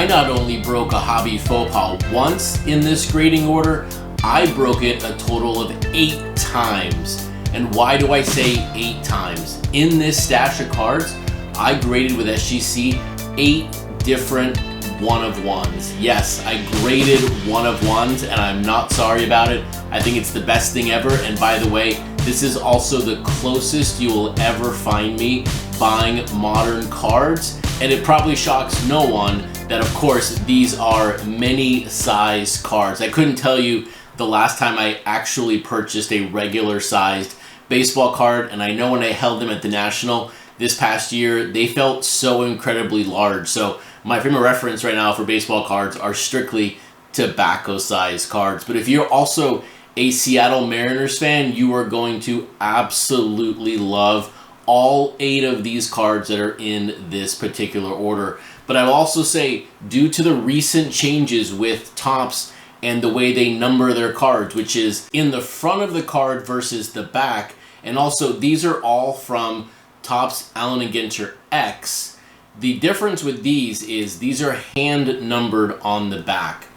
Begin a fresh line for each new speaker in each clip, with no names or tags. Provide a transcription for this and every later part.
I not only broke a hobby faux pas once in this grading order, I broke it a total of 8 times. And why do I say 8 times? In this stash of cards, I graded with SGC 8 different one-of-ones. Yes, I graded one-of-ones, and I'm not sorry about it. I think it's the best thing ever. And by the way, this is also the closest you will ever find me buying modern cards. And it probably shocks no one that, of course, these are many size cards. I couldn't tell you the last time I actually purchased a regular sized baseball card, and I know when I held them at the National this past year, they felt so incredibly large. So my frame of reference right now for baseball cards are strictly tobacco size cards. But if you're also a Seattle Mariners fan, you are going to absolutely love all 8 of these cards that are in this particular order. But I will also say, due to the recent changes with Topps and the way they number their cards, which is in the front of the card versus the back, and also these are all from Topps Allen & Ginter X. The difference with these are hand numbered on the back.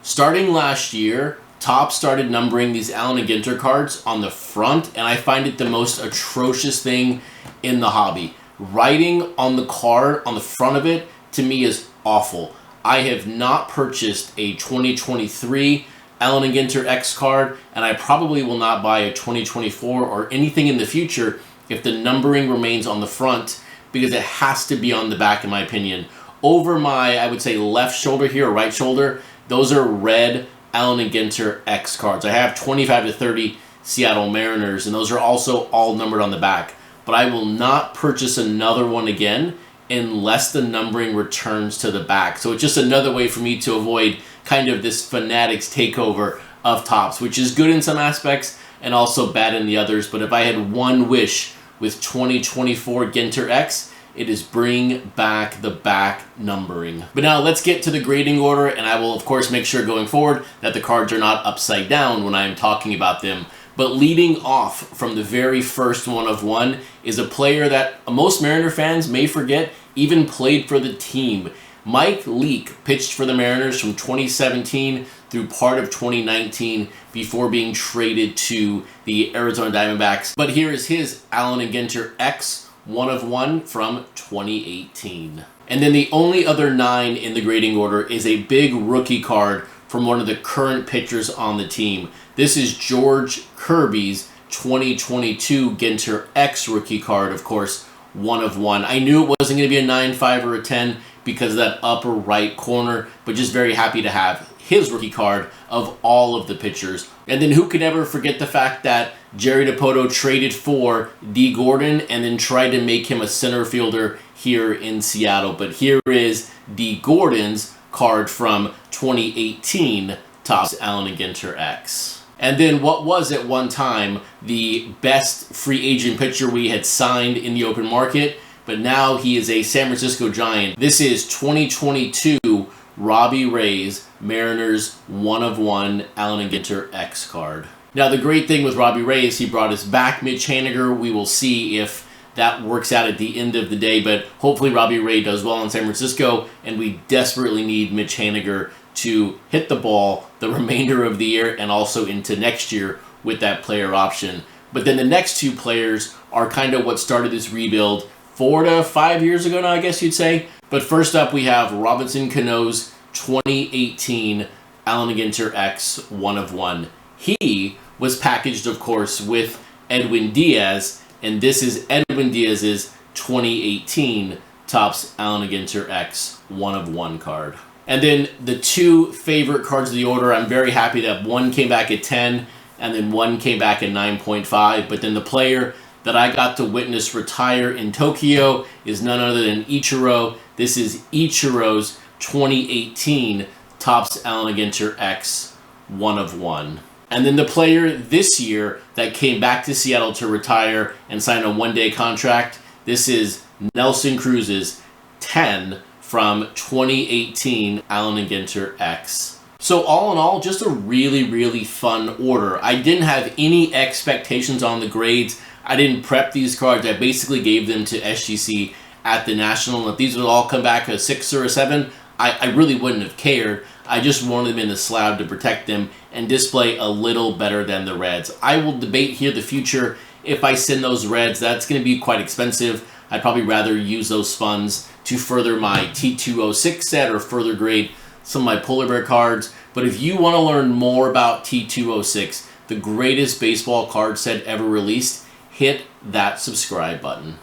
Starting last year, Topps started numbering these Allen & Ginter cards on the front, and I find it the most atrocious thing in the hobby. Writing on the card, on the front of it, to me is awful. I have not purchased a 2023 Allen & Ginter X card, and I probably will not buy a 2024 or anything in the future if the numbering remains on the front, because it has to be on the back in my opinion. Over my, I would say, left shoulder here, or right shoulder, those are red Allen & Ginter X cards. I have 25 to 30 Seattle Mariners, and those are also all numbered on the back. But I will not purchase another one again unless the numbering returns to the back. So it's just another way for me to avoid kind of this fanatics takeover of Topps, which is good in some aspects and also bad in the others. But if I had one wish with 2024 Ginter X, it is bring back the back numbering. But now let's get to the grading order, and I will of course make sure going forward that the cards are not upside down when I am talking about them. But leading off from the very first one-of-one is a player that most Mariner fans may forget even played for the team. Mike Leake pitched for the Mariners from 2017 through part of 2019 before being traded to the Arizona Diamondbacks. But here is his Allen & Ginter X one-of-one from 2018. And then the only other 9 in the grading order is a big rookie card from one of the current pitchers on the team. This is George Kirby's 2022 Ginter X rookie card, of course, one-of-one. I knew it wasn't going to be a 9, 5, or a 10 because of that upper right corner, but just very happy to have his rookie card of all of the pitchers. And then who could ever forget the fact that Jerry Dipoto traded for D. Gordon and then tried to make him a center fielder here in Seattle. But here is D. Gordon's card from 2018 Topps Allen & Ginter X. And then what was at one time the best free agent pitcher we had signed in the open market, but now he is a San Francisco Giant. This is 2022 Robbie Ray's Mariners one-of-one Allen & Ginter X card. Now the great thing with Robbie Ray is he brought us back Mitch Haniger. We will see if that works out at the end of the day, but hopefully Robbie Ray does well in San Francisco, and we desperately need Mitch Haniger to hit the ball the remainder of the year and also into next year with that player option. But then the next 2 players are kind of what started this rebuild 4 to 5 years ago now, I guess you'd say. But first up, we have Robinson Cano's 2018 Allen & Ginter X one-of-one. He was packaged, of course, with Edwin Diaz, and this is Edwin Diaz's 2018 Topps Allen & Ginter X one-of-one card. And then the 2 favorite cards of the order, I'm very happy that one came back at 10 and then one came back at 9.5. But then the player that I got to witness retire in Tokyo is none other than Ichiro. This is Ichiro's 2018 Topps Allen & Ginter X one-of-one. And then the player this year that came back to Seattle to retire and sign a one-day contract, this is Nelson Cruz's 10 from 2018 Allen & Ginter X. So all in all, just a really, really fun order. I didn't have any expectations on the grades. I didn't prep these cards. I basically gave them to SGC at the National. And if these would all come back a 6 or a 7, I really wouldn't have cared. I just wanted them in the slab to protect them and display a little better than the reds. I will debate here the future. If I send those reds, that's going to be quite expensive. I'd probably rather use those funds to further my T206 set or further grade some of my polar bear cards. But if you want to learn more about T206, the greatest baseball card set ever released, hit that subscribe button.